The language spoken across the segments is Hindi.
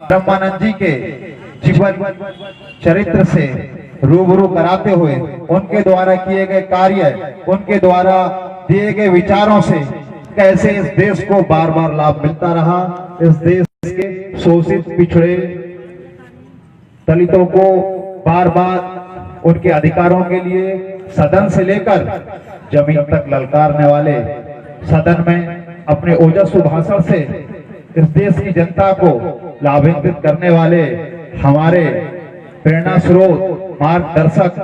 ब्रह्मानंद जी के जीवन चरित्र से रूबरू कराते हुए उनके द्वारा किए गए कार्य, उनके द्वारा दिए गए विचारों से कैसे इस देश को बार बार लाभ मिलता रहा, इस देश के शोषित पिछड़े दलितों को बार बार उनके अधिकारों के लिए सदन से लेकर जमीन तक ललकारने वाले, सदन में अपने ओजस्वी भाषण से इस देश की जनता को लाभान्वित करने वाले हमारे प्रेरणा स्रोत मार्गदर्शक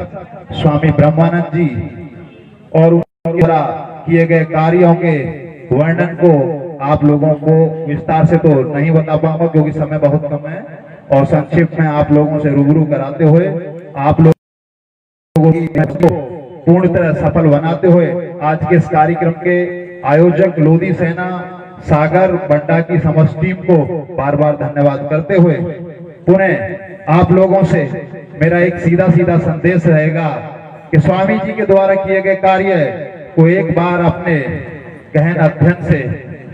स्वामी ब्रह्मानंद जी और उनके द्वारा किए गए कार्यों के वर्णन को आप लोगों को विस्तार से तो नहीं बता पाऊंगा क्योंकि समय बहुत कम है, और संक्षिप्त में आप लोगों से रूबरू कराते हुए आप लोगों को पूर्ण तरह सफल बनाते हुए आज के इस कार्यक्रम के आयोजक लोधी सेना सागर बंडा की समस्त टीम को बार बार धन्यवाद करते हुए पुनः आप लोगों से मेरा एक सीधा सीधा संदेश रहेगा कि स्वामी जी के द्वारा किए गए कार्य को एक बार अपने गहन अध्ययन से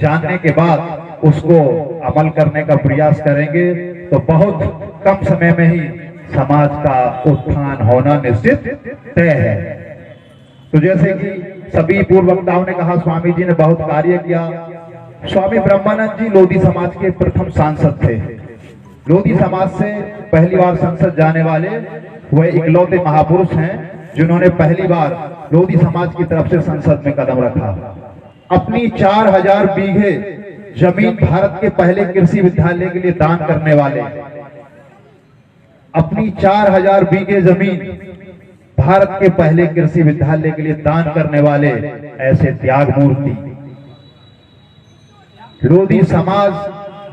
जानने के बाद उसको अमल करने का प्रयास करेंगे तो बहुत कम समय में ही समाज का उत्थान होना निश्चित तय है। तो जैसे कि सभी पूर्व वक्ताओं ने कहा, स्वामी जी ने बहुत कार्य किया। स्वामी ब्रह्मानंद जी लोधी समाज के प्रथम सांसद थे। लोधी समाज से पहली बार संसद जाने वाले वह इकलौते महापुरुष हैं जिन्होंने पहली बार लोधी समाज की तरफ से संसद में कदम रखा। अपनी 4000 बीघे जमीन भारत के पहले कृषि विद्यालय के लिए दान करने वाले, अपनी 4000 बीघे जमीन भारत के पहले कृषि विद्यालय के लिए दान करने वाले ऐसे त्याग मूर्ति। लोधी समाज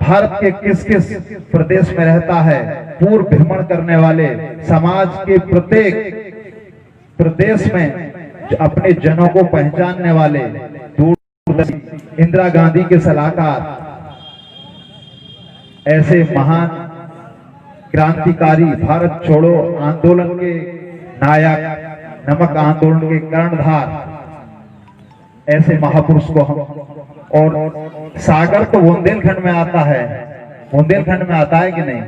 भारत के किस किस प्रदेश में रहता है, पूर्व भ्रमण करने वाले, समाज के प्रत्येक प्रदेश में अपने जनों को पहचानने वाले, दूरदर्शी इंदिरा गांधी के सलाहकार, ऐसे महान क्रांतिकारी, भारत छोड़ो आंदोलन के नायक, नमक आंदोलन के कर्णधार, ऐसे महापुरुष को हम, और सागर तो बुंदेलखंड में आता है, बुंदेलखंड में आता है कि नहीं,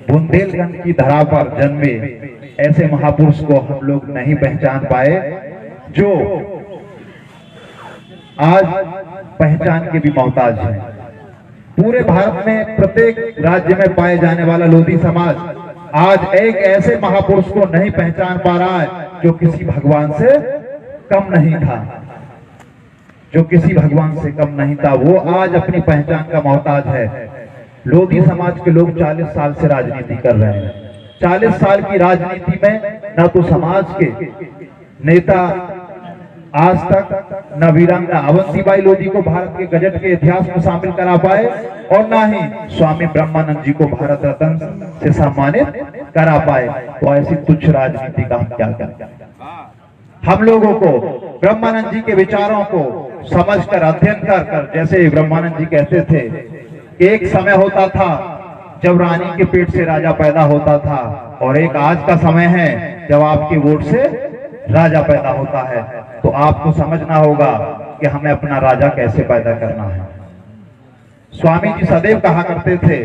बुंदेलखंड की धरा पर जन्मे ऐसे महापुरुष को हम लोग नहीं पहचान पाए जो आज पहचान के भी मोहताज हैं। पूरे भारत में प्रत्येक राज्य में पाए जाने वाला लोधी समाज आज एक ऐसे महापुरुष को नहीं पहचान पा रहा है जो किसी भगवान से कम नहीं था, जो किसी भगवान से कम नहीं था, वो आज अपनी पहचान का मोहताज है। लोधी समाज के लोग 40 साल से राजनीति कर रहे हैं। 40 साल की राजनीति में न तो समाज के नेता आज तक न वीरांगना अवंतीबाई लोधी को भारत के गजट के इतिहास में शामिल करा पाए और न ही स्वामी ब्रह्मानंद जी को भारत रत्न से सम्मानित करा पाए। तो ऐसी तुच्छ राजनीति का हम क्या करें? हम लोगों को ब्रह्मानंद जी के विचारों को समझकर अध्ययन कर, जैसे ब्रह्मानंद जी कहते थे कि एक समय होता था जब रानी के पेट से राजा पैदा होता था और एक आज का समय है जब आपके वोट से राजा पैदा होता है। तो आपको समझना होगा कि हमें अपना राजा कैसे पैदा करना है। स्वामी जी सदैव कहा करते थे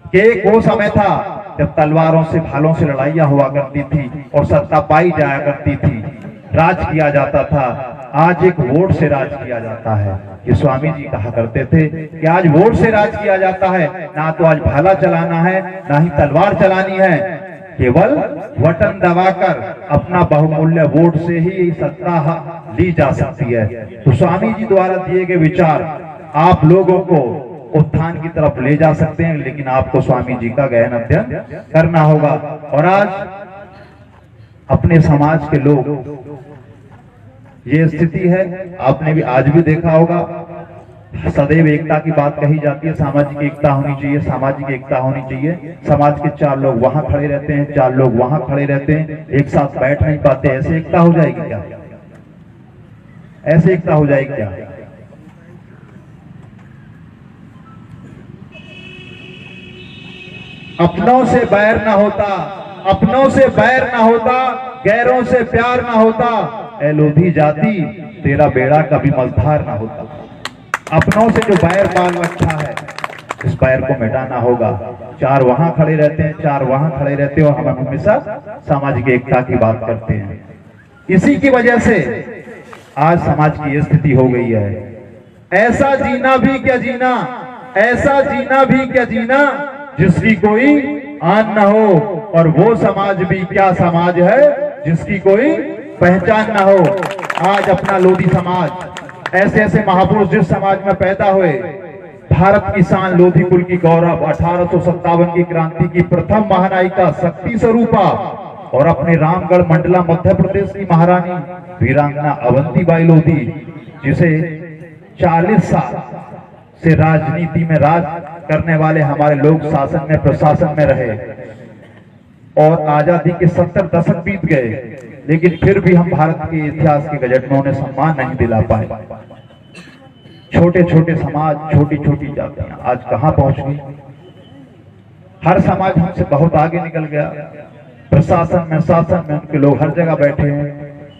कि एक वो समय था जब तलवारों से, भालों से लड़ाइयां हुआ करती थी और सत्ता पाई जाया करती थी, राज किया जाता था। आज एक वोट से राज किया जाता है। ये स्वामी जी कहा करते थे कि आज वोट से राज किया जाता है, ना तो आज भाला चलाना है ना ही तलवार चलानी है, केवल बटन दबाकर अपना बहुमूल्य वोट से ही सत्ता ली जा सकती है। तो स्वामी जी द्वारा दिए गए विचार आप लोगों को उत्थान की तरफ ले जा सकते हैं, लेकिन आपको स्वामी जी का गहन अध्ययन करना होगा। और आज अपने समाज के लोग, ये स्थिति है, आपने भी आज भी देखा होगा, सदैव एकता की बात कही जाती है, सामाजिक एकता होनी चाहिए, सामाजिक एकता होनी चाहिए। समाज के 4 लोग वहां खड़े रहते हैं, 4 लोग वहां खड़े रहते हैं, एक साथ बैठ नहीं पाते, ऐसे एकता हो जाएगी क्या? ऐसे एकता हो जाएगी क्या? अपनों से बैर ना होता, अपनों से बैर ना होता, गैरों से प्यार ना होता, ए लोधी जाति तेरा बेड़ा कभी मझधार ना होता। अपनों से जो बैर पाल रखा है, इस पैर को मिटाना होगा। चार वहां खड़े रहते हैं, चार वहां खड़े रहते हैं और हम हमेशा सामाजिक एकता की बात करते हैं। इसी की वजह से आज समाज की ये स्थिति हो गई है। ऐसा जीना भी क्या जीना, ऐसा जीना भी क्या जीना जिसकी कोई आन न हो, और वो समाज भी क्या समाज है जिसकी कोई पहचान न हो। आज अपना लोधी समाज, ऐसे ऐसे महापुरुष जिस समाज में पैदा हुए, भारत की शान, लोधी कुल की गौरव, 1857 की क्रांति की प्रथम महानायिका, शक्ति स्वरूपा, और अपने रामगढ़ मंडला मध्य प्रदेश की महारानी वीरांगना अवंतीबाई लोधी, जिसे 40 साल से राजनीति में राज करने वाले हमारे लोग शासन में, प्रशासन में रहे, और आजादी के 70 दशक बीत गए, लेकिन फिर भी हम भारत के इतिहास के गजट में उन्हें सम्मान नहीं दिला पाए। छोटे छोटे समाज, छोटी छोटी जातियां आज कहां पहुंच गई। हर समाज हमसे बहुत आगे निकल गया। प्रशासन में, शासन में उनके लोग हर जगह बैठे हैं,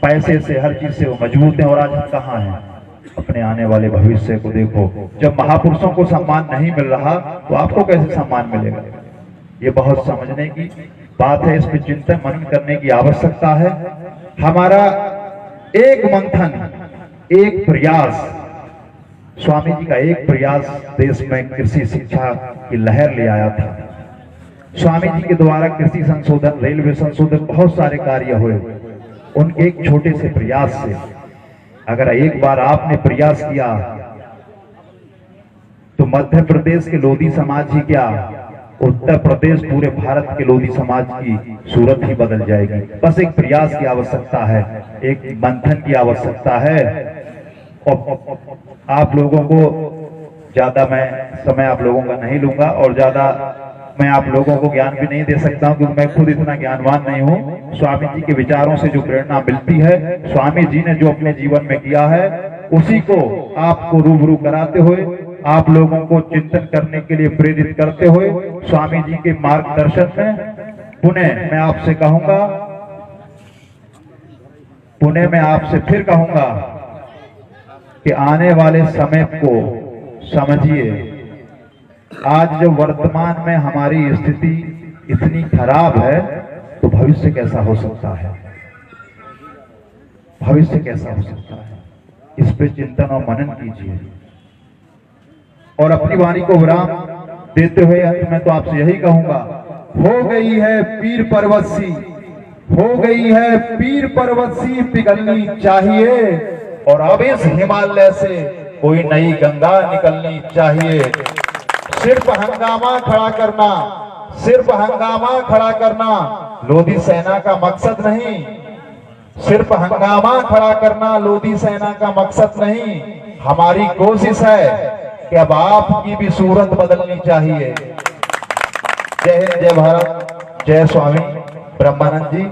पैसे से, हर चीज से वो मजबूत हैं, और आज हम कहां हैं। अपने आने वाले भविष्य को देखो। जब महापुरुषों को सम्मान नहीं मिल रहा तो आपको कैसे सम्मान मिलेगा। ये बहुत समझने की बात है, इस पर चिंतन मनन करने की आवश्यकता है। हमारा एक मंथन, एक प्रयास, स्वामी जी का एक प्रयास देश में कृषि शिक्षा की लहर ले आया था। स्वामी जी के द्वारा कृषि संशोधन, रेलवे संशोधन, बहुत सारे कार्य हुए। उनके एक छोटे से प्रयास से, अगर एक बार आपने प्रयास किया तो मध्य प्रदेश के लोधी समाज ही क्या, उत्तर प्रदेश, पूरे भारत के लोधी समाज की सूरत ही बदल जाएगी। बस एक प्रयास की आवश्यकता है, एक मंथन की आवश्यकता है। और आप लोगों को ज्यादा मैं समय आप लोगों का नहीं लूंगा, और ज्यादा मैं आप लोगों को ज्ञान भी नहीं दे सकता हूं, क्योंकि मैं खुद इतना ज्ञानवान नहीं हूं। स्वामी जी के विचारों से जो प्रेरणा मिलती है, स्वामी जी ने जो अपने जीवन में किया है, उसी को आपको रूबरू कराते हुए, आप लोगों को चिंतन करने के लिए प्रेरित करते हुए, स्वामी जी के मार्गदर्शन में पुनः मैं आपसे कहूंगा, पुनः मैं आपसे फिर कहूंगा कि आने वाले समय को समझिए। आज जो वर्तमान में हमारी स्थिति इतनी खराब है, तो भविष्य कैसा हो सकता है, भविष्य कैसा हो सकता है। इस पे चिंतन और मनन कीजिए। और अपनी वाणी को विराम देते हुए अंत में तो आपसे यही कहूंगा, हो गई है पीर पर्वत सी, हो गई है पीर पर्वत सी पिघलनी चाहिए, और अब इस हिमालय से कोई नई गंगा निकलनी चाहिए। सिर्फ हंगामा खड़ा करना, सिर्फ हंगामा खड़ा करना लोधी सेना का मकसद नहीं, सिर्फ हंगामा खड़ा करना लोधी सेना का मकसद नहीं। हमारी कोशिश है कि अब आपकी भी सूरत बदलनी चाहिए। जय हिंद, जय भारत, जय स्वामी ब्रह्मानंद जी।